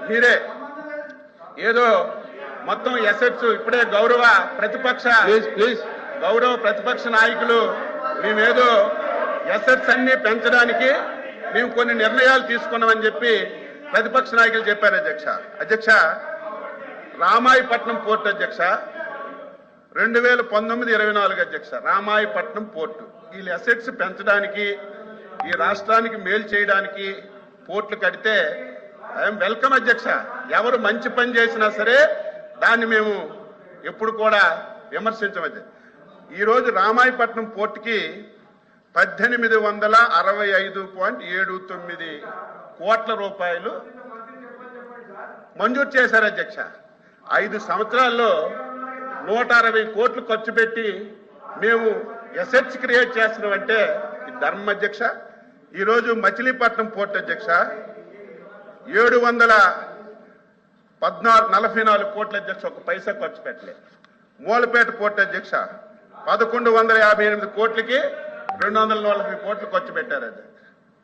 మీరే ఏదో మొత్తం ఎసెట్స్ ఇప్పుడే గౌరవ ప్రతిపక్ష నాయకులు మేమేదో ఎసెట్స్ అన్ని పెంచడానికి మేము కొన్ని నిర్ణయాలు తీసుకున్నామని చెప్పి ప్రతిపక్ష నాయకులు చెప్పారు. అధ్యక్ష రామాయపట్నం పోర్టు అధ్యక్ష 2019-24 అధ్యక్ష రామాయపట్నం పోర్టు వీళ్ళ అసెట్స్ పెంచడానికి ఈ రాష్ట్రానికి మేలు చేయడానికి పోర్టులు కడితే ఐఎమ్ వెల్కమ్ అధ్యక్ష. ఎవరు మంచి పని చేసినా సరే దాన్ని మేము ఎప్పుడు కూడా విమర్శించవచ్చు. ఈరోజు రామాయపట్నం పోర్టుకి 1865.79 కోట్ల రూపాయలు మంజూరు చేశారు అధ్యక్ష. 5 సంవత్సరాల్లో 160 కోట్లు ఖర్చు పెట్టి మేము ఎసెట్స్ క్రియేట్ చేస్తున్నామంటే ఇది ధర్మం అధ్యక్ష. ఈరోజు మచిలీపట్నం పోర్టు అధ్యక్ష 744 కోట్ల అధ్యక్ష, ఒక పైసా ఖర్చు పెట్టలేదు. మూలపేట పోర్టు అధ్యక్ష 1158 కోట్లకి 240 కోట్లు ఖర్చు పెట్టారు.